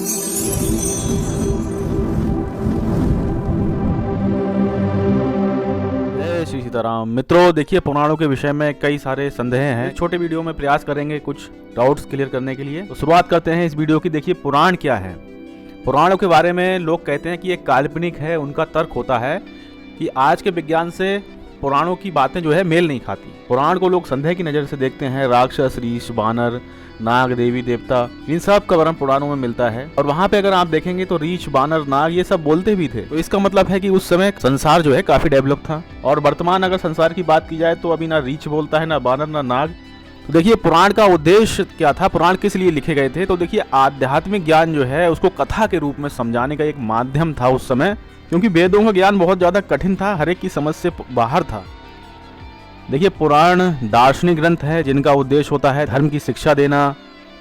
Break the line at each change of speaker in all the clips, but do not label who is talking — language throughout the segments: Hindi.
जय श्री सीताराम। मित्रों, देखिए पुराणों के विषय में कई सारे संदेह हैं। छोटे वीडियो में प्रयास करेंगे कुछ डाउट्स क्लियर करने के लिए। तो शुरुआत करते हैं इस वीडियो की। देखिए पुराण क्या है। पुराणों के बारे में लोग कहते हैं कि ये काल्पनिक है। उनका तर्क होता है कि आज के विज्ञान से पुराणों की बातें जो है मेल नहीं खाती। पुराण को लोग संदेह की नज़र से देखते हैं। राक्षस, रीछ, बानर, नाग, देवी देवता, इन सब का वर्णन पुराणों में मिलता है। और वहाँ पे अगर आप देखेंगे तो रीछ, बानर, नाग ये सब बोलते भी थे। तो इसका मतलब है कि उस समय संसार जो है काफी डेवलप था। और वर्तमान अगर संसार की बात की जाए तो अभी ना रीछ बोलता है, ना बानर, ना नाग। तो देखिए पुराण का उद्देश्य क्या था, पुराण किस लिए लिखे गए थे। तो देखिए आध्यात्मिक ज्ञान जो है उसको कथा के रूप में समझाने का एक माध्यम था उस समय, क्योंकि वेदों का ज्ञान बहुत ज्यादा कठिन था, हर एक की समझ से बाहर था। देखिए पुराण दार्शनिक ग्रंथ है जिनका उद्देश्य होता है धर्म की शिक्षा देना,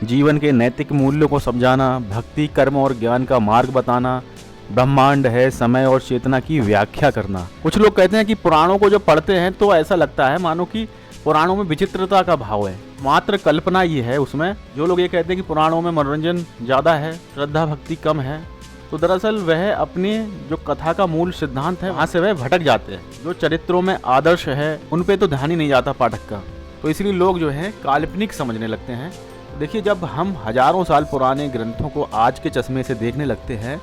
जीवन के नैतिक मूल्यों को समझाना, भक्ति, कर्म और ज्ञान का मार्ग बताना। ब्रह्मांड है, समय और चेतना की व्याख्या करना। कुछ लोग कहते हैं कि पुराणों को जब पढ़ते हैं तो ऐसा लगता है मानो कि पुराणों में विचित्रता का भाव है, मात्र कल्पना ये है उसमें। जो लोग ये कहते हैं कि पुराणों में मनोरंजन ज्यादा है, श्रद्धा भक्ति कम है, तो दरअसल वह अपने जो कथा का मूल सिद्धांत है वहाँ से वह भटक जाते हैं। जो चरित्रों में आदर्श है उन पे तो ध्यान ही नहीं जाता पाठक का। तो इसलिए लोग जो है काल्पनिक समझने लगते हैं। देखिए जब हम हजारों साल पुराने ग्रंथों को आज के चश्मे से देखने लगते हैं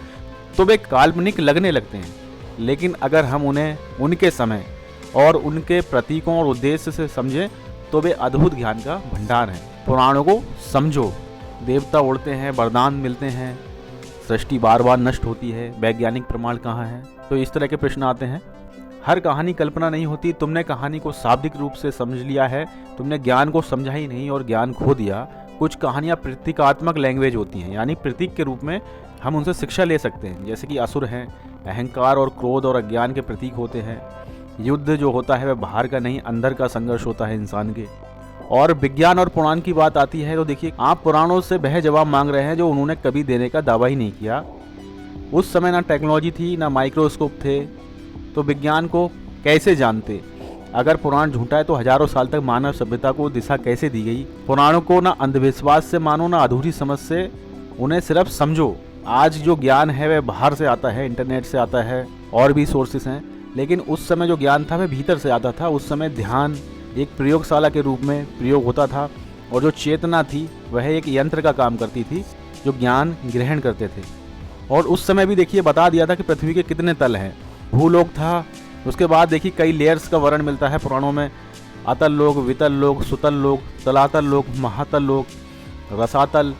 तो वे काल्पनिक लगने लगते हैं, लेकिन अगर हम उन्हें उनके समय और उनके प्रतीकों और उद्देश्य से समझें तो वे अद्भुत ज्ञान का भंडार हैं। पुराणों को समझो। देवता उड़ते हैं, वरदान मिलते हैं, सृष्टि बार बार नष्ट होती है, वैज्ञानिक प्रमाण कहाँ है। तो इस तरह के प्रश्न आते हैं। हर कहानी कल्पना नहीं होती। तुमने कहानी को शाब्दिक रूप से समझ लिया है, तुमने ज्ञान को समझा ही नहीं और ज्ञान खो दिया। कुछ कहानियाँ प्रतीकात्मक लैंग्वेज होती हैं, यानी प्रतीक के रूप में हम उनसे शिक्षा ले सकते हैं। जैसे कि असुर हैं, अहंकार और क्रोध और अज्ञान के प्रतीक होते हैं। युद्ध जो होता है वह बाहर का नहीं अंदर का संघर्ष होता है इंसान के। और विज्ञान और पुराण की बात आती है तो देखिए आप पुराणों से वह जवाब मांग रहे हैं जो उन्होंने कभी देने का दावा ही नहीं किया। उस समय ना टेक्नोलॉजी थी, ना माइक्रोस्कोप थे, तो विज्ञान को कैसे जानते। अगर पुराण झूठा है तो हजारों साल तक मानव सभ्यता को दिशा कैसे दी गई। पुराणों को ना अंधविश्वास से मानो, ना अधूरी समझ से, उन्हें सिर्फ समझो। आज जो ज्ञान है वह बाहर से आता है, इंटरनेट से आता है और भी सोर्सेस हैं, लेकिन उस समय जो ज्ञान था वह भीतर से आता था। उस समय ध्यान एक प्रयोगशाला के रूप में प्रयोग होता था और जो चेतना थी वह एक यंत्र का काम करती थी जो ज्ञान ग्रहण करते थे। और उस समय भी देखिए बता दिया था कि पृथ्वी के कितने तल हैं। भूलोक था, उसके बाद देखिए कई लेयर्स का वर्णन मिलता है पुराणों में। अतल लोक, वितल लोक, सुतल लोक, तलातल लोक, महातल लोक, रसातल,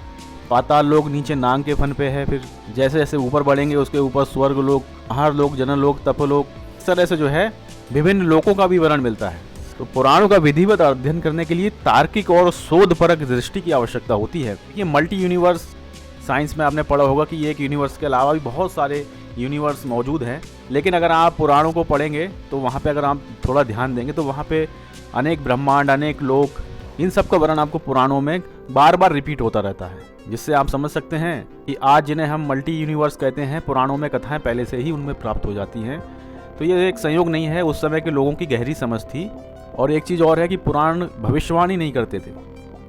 पाताल लोक नीचे नांग के फन पे है। फिर जैसे जैसे ऊपर बढ़ेंगे उसके ऊपर स्वर्ग लोक, आहार लोक, जनन लोक, तपलोक, इस तरह से जो है विभिन्न लोकों का भी वर्णन मिलता है। तो पुराणों का विधिवत अध्ययन करने के लिए तार्किक और शोधपरक दृष्टि की आवश्यकता होती है। ये मल्टी यूनिवर्स, साइंस में आपने पढ़ा होगा कि ये एक यूनिवर्स के अलावा भी बहुत सारे यूनिवर्स मौजूद हैं। लेकिन अगर आप पुराणों को पढ़ेंगे तो वहाँ पे अगर आप थोड़ा ध्यान देंगे तो वहाँ पे अनेक ब्रह्मांड, अनेक लोक, इन सब का वर्णन आपको पुराणों में बार बार रिपीट होता रहता है, जिससे आप समझ सकते हैं कि आज जिन्हें हम मल्टी यूनिवर्स कहते हैं, पुराणों में कथाएं पहले से ही उनमें प्राप्त हो जाती हैं। तो ये एक संयोग नहीं है, उस समय के लोगों की गहरी समझ थी। और एक चीज़ और है कि पुराण भविष्यवाणी नहीं करते थे,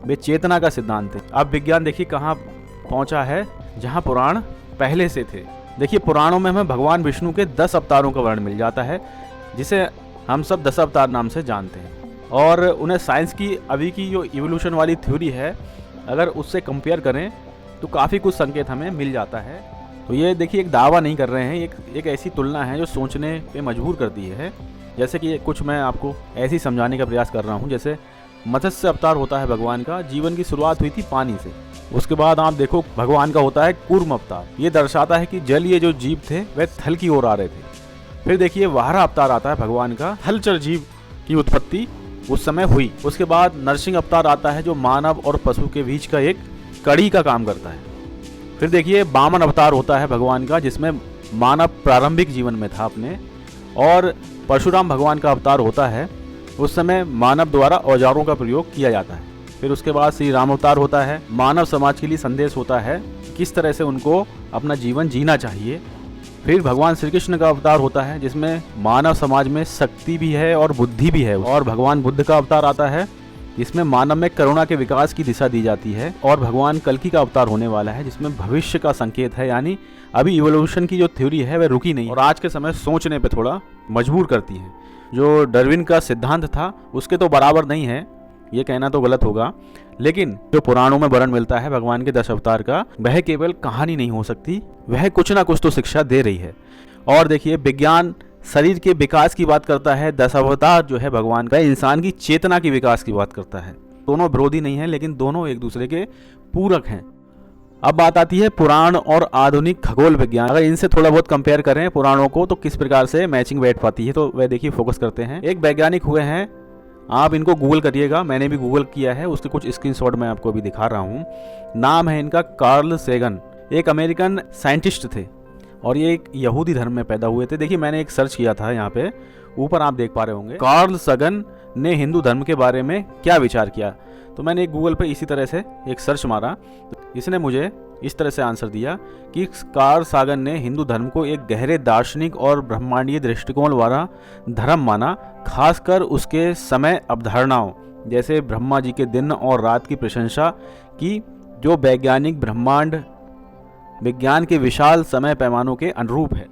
वे चेतना का सिद्धांत थे। अब विज्ञान देखिए कहाँ पहुँचा है, जहाँ पुराण पहले से थे। देखिए पुराणों में हमें भगवान विष्णु के 10 अवतारों का वर्णन मिल जाता है, जिसे हम सब 10 अवतार नाम से जानते हैं। और उन्हें साइंस की अभी की जो इवोल्यूशन वाली थ्योरी है, अगर उससे कंपेयर करें तो काफ़ी कुछ संकेत हमें मिल जाता है। तो ये देखिए एक दावा नहीं कर रहे हैं, एक ऐसी तुलना है जो सोचने पे मजबूर करती है। जैसे कि कुछ मैं आपको ऐसे ही समझाने का प्रयास कर रहा हूँ। जैसे मत्स्य अवतार होता है भगवान का, जीवन की शुरुआत हुई थी पानी से। उसके बाद आप देखो भगवान का होता है कूर्म अवतार, ये दर्शाता है कि जलीय जो जीव थे वह थल की ओर आ रहे थे। फिर देखिए वाहरा अवतार आता है भगवान का, थलचर जीव की उत्पत्ति उस समय हुई। उसके बाद नरसिंह अवतार आता है जो मानव और पशु के बीच का एक कड़ी का काम करता है। फिर देखिए वामन अवतार होता है भगवान का, जिसमें मानव प्रारंभिक जीवन में था अपने। और परशुराम भगवान का अवतार होता है, उस समय मानव द्वारा औजारों का प्रयोग किया जाता है। फिर उसके बाद श्री राम अवतार होता है, मानव समाज के लिए संदेश होता है किस तरह से उनको अपना जीवन जीना चाहिए। फिर भगवान श्री कृष्ण का अवतार होता है, जिसमें मानव समाज में शक्ति भी है और बुद्धि भी है। और भगवान बुद्ध का अवतार आता है, इसमें मानव में करुणा के विकास की दिशा दी जाती है और भगवान कल्कि का अवतार होने वाला है, जिसमें भविष्य का संकेत है। यानी अभी इवोल्यूशन की जो थ्योरी है वह रुकी नहीं और आज के समय सोचने पे थोड़ा मजबूर करती है। जो डार्विन का सिद्धांत था उसके तो बराबर नहीं है, ये कहना तो गलत होगा, लेकिन जो पुराणों में वर्णन मिलता है भगवान के 10 अवतार का, वह केवल कहानी नहीं हो सकती, वह कुछ ना कुछ तो शिक्षा दे रही है। और देखिए, विज्ञान शरीर के विकास की बात करता है, 10 अवतार जो है भगवान का इंसान की चेतना की विकास की बात करता है। दोनों विरोधी नहीं है, लेकिन दोनों एक दूसरे के पूरक हैं। अब बात आती है पुराण और आधुनिक खगोल विज्ञान। अगर इनसे थोड़ा बहुत कंपेयर करें पुराणों को तो किस प्रकार से मैचिंग बैठ पाती है, तो वह देखिए फोकस करते हैं। एक वैज्ञानिक हुए हैं, आप इनको गूगल करिएगा, मैंने भी गूगल किया है, उसके कुछ स्क्रीनशॉट मैं आपको अभी दिखा रहा हूँ। नाम है इनका कार्ल सेगन, एक अमेरिकन साइंटिस्ट थे और ये एक यहूदी धर्म में पैदा हुए थे। देखिए मैंने एक सर्च किया था, यहाँ पे ऊपर आप देख पा रहे होंगे, कार्ल सगन ने हिंदू धर्म के बारे में क्या विचार किया। तो मैंने एक गूगल पे इसी तरह से एक सर्च मारा, इसने मुझे इस तरह से आंसर दिया कि कार्ल सागन ने हिंदू धर्म को एक गहरे दार्शनिक और ब्रह्मांडीय दृष्टिकोण वाला धर्म माना, खासकर उसके समय अवधारणाओं जैसे ब्रह्मा जी के दिन और रात की प्रशंसा की, जो वैज्ञानिक ब्रह्मांड विज्ञान के विशाल समय पैमानों के अनुरूप है।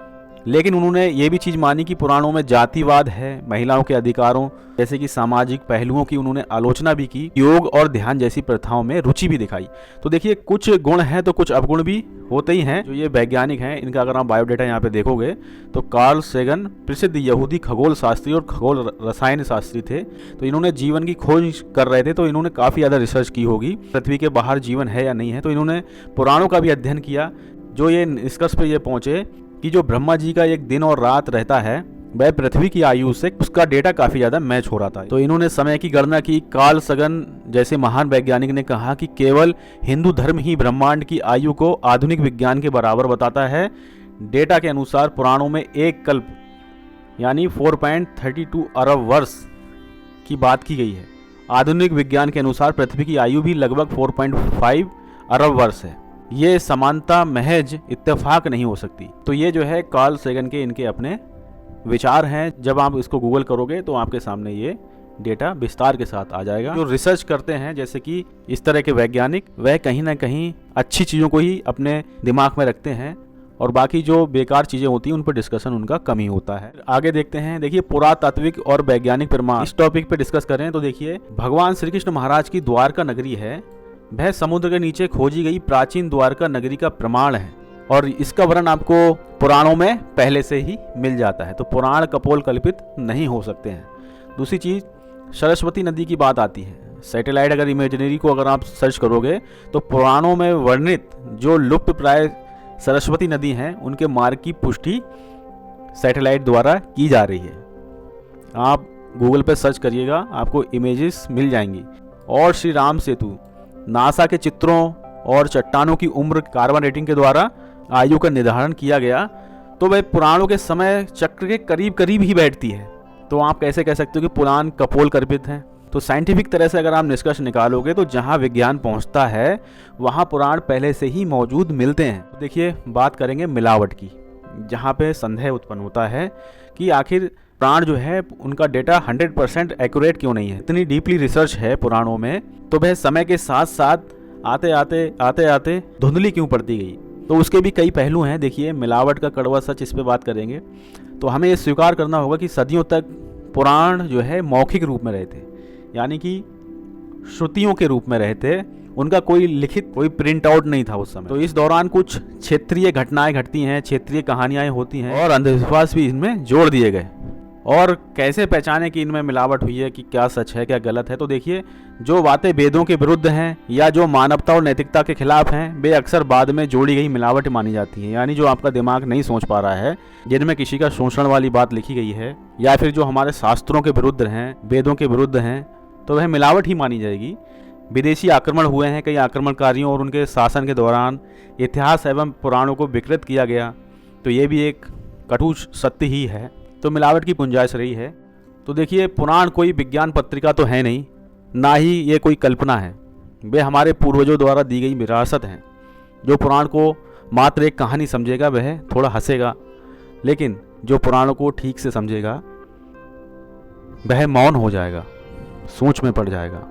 लेकिन उन्होंने ये भी चीज़ मानी कि पुराणों में जातिवाद है, महिलाओं के अधिकारों जैसे कि सामाजिक पहलुओं की उन्होंने आलोचना भी की, योग और ध्यान जैसी प्रथाओं में रुचि भी दिखाई। तो देखिए कुछ गुण हैं तो कुछ अवगुण भी होते ही हैं। जो ये वैज्ञानिक हैं इनका अगर आप बायोडाटा यहाँ पे देखोगे तो कार्ल सेगन प्रसिद्ध यहूदी खगोल शास्त्री और खगोल रसायन शास्त्री थे। तो इन्होंने जीवन की खोज कर रहे थे, तो इन्होंने काफ़ी ज़्यादा रिसर्च की होगी पृथ्वी के बाहर जीवन है या नहीं है। तो इन्होंने पुराणों का भी अध्ययन किया, जो ये निष्कर्ष पे ये पहुँचे कि जो ब्रह्मा जी का एक दिन और रात रहता है वह पृथ्वी की आयु से उसका डेटा काफ़ी ज़्यादा मैच हो रहा था। तो इन्होंने समय की गणना की। कार्ल सगन जैसे महान वैज्ञानिक ने कहा कि केवल हिंदू धर्म ही ब्रह्मांड की आयु को आधुनिक विज्ञान के बराबर बताता है। डेटा के अनुसार पुराणों में एक कल्प यानी 4.32 अरब वर्ष की बात की गई है। आधुनिक विज्ञान के अनुसार पृथ्वी की आयु भी लगभग 4.5 अरब वर्ष है। ये समानता महज इत्तेफाक नहीं हो सकती। तो ये जो है कार्ल सेगन के इनके अपने विचार हैं। जब आप इसको गूगल करोगे तो आपके सामने ये डेटा विस्तार के साथ आ जाएगा। जो रिसर्च करते हैं जैसे कि इस तरह के वैज्ञानिक, वह कहीं ना कहीं अच्छी चीज़ों को ही अपने दिमाग में रखते हैं और बाकी जो बेकार चीज़ें होती हैं उन पर डिस्कशन उनका कम ही होता है। आगे देखते हैं, देखिए पुरातात्विक और वैज्ञानिक प्रमाण, इस टॉपिक पे डिस्कस करें तो देखिए भगवान श्री कृष्ण महाराज की द्वारका नगरी है, वह समुद्र के नीचे खोजी गई प्राचीन द्वारका नगरी का प्रमाण है और इसका वर्णन आपको पुराणों में पहले से ही मिल जाता है। तो पुराण कपोल कल्पित नहीं हो सकते हैं। दूसरी चीज़, सरस्वती नदी की बात आती है। सैटेलाइट अगर इमेजिनरी को अगर आप सर्च करोगे तो पुराणों में वर्णित जो लुप्त प्राय सरस्वती नदी हैं उनके मार्ग की पुष्टि सैटेलाइट द्वारा की जा रही है। आप गूगल पर सर्च करिएगा, आपको इमेजेस मिल जाएंगी। और श्री राम सेतु, नासा के चित्रों और चट्टानों की उम्र कार्बन रेटिंग के द्वारा आयु का निर्धारण किया गया, तो वह पुराणों के समय चक्र के करीब करीब ही बैठती है। तो आप कैसे कह सकते हो कि पुराण कपोल कल्पित हैं? तो साइंटिफिक तरह से अगर आप निष्कर्ष निकालोगे तो जहां विज्ञान पहुंचता है वहां पुराण पहले से ही मौजूद मिलते हैं। तो देखिए बात करेंगे मिलावट की, जहां पे संदेह उत्पन्न होता है कि आखिर पुराण जो है उनका डेटा 100% एक्यूरेट क्यों नहीं है। इतनी डीपली रिसर्च है पुराणों में, तो वह समय के साथ साथ आते आते धुंधली क्यों पड़ती गई। तो उसके भी कई पहलू हैं। देखिए मिलावट का कड़वा सच, इस पे बात करेंगे। तो हमें ये स्वीकार करना होगा कि सदियों तक पुराण जो है मौखिक रूप में रहे थे, यानी कि श्रुतियों के रूप में रहे थे, उनका कोई लिखित कोई प्रिंट आउट नहीं था उस समय। तो इस दौरान कुछ क्षेत्रीय घटनाएं घटती हैं, क्षेत्रीय कहानियां होती हैं और अंधविश्वास भी इनमें जोड़ दिए गए। और कैसे पहचाने कि इनमें मिलावट हुई है, कि क्या सच है क्या गलत है। तो देखिए जो बातें वेदों के विरुद्ध हैं या जो मानवता और नैतिकता के खिलाफ हैं वे अक्सर बाद में जोड़ी गई मिलावट मानी जाती हैं। यानी जो आपका दिमाग नहीं सोच पा रहा है, जिनमें किसी का शोषण वाली बात लिखी गई है या फिर जो हमारे शास्त्रों के विरुद्ध हैं, वेदों के विरुद्ध हैं, तो वह मिलावट ही मानी जाएगी। विदेशी आक्रमण हुए हैं, कई आक्रमणकारियों और उनके शासन के दौरान इतिहास एवं पुराणों को विकृत किया गया, तो ये भी एक कटु सत्य ही है। तो मिलावट की गुंजाइश रही है। तो देखिए पुराण कोई विज्ञान पत्रिका तो है नहीं, ना ही ये कोई कल्पना है, वे हमारे पूर्वजों द्वारा दी गई विरासत हैं। जो पुराण को मात्र एक कहानी समझेगा वह थोड़ा हंसेगा, लेकिन जो पुराणों को ठीक से समझेगा वह मौन हो जाएगा, सोच में पड़ जाएगा।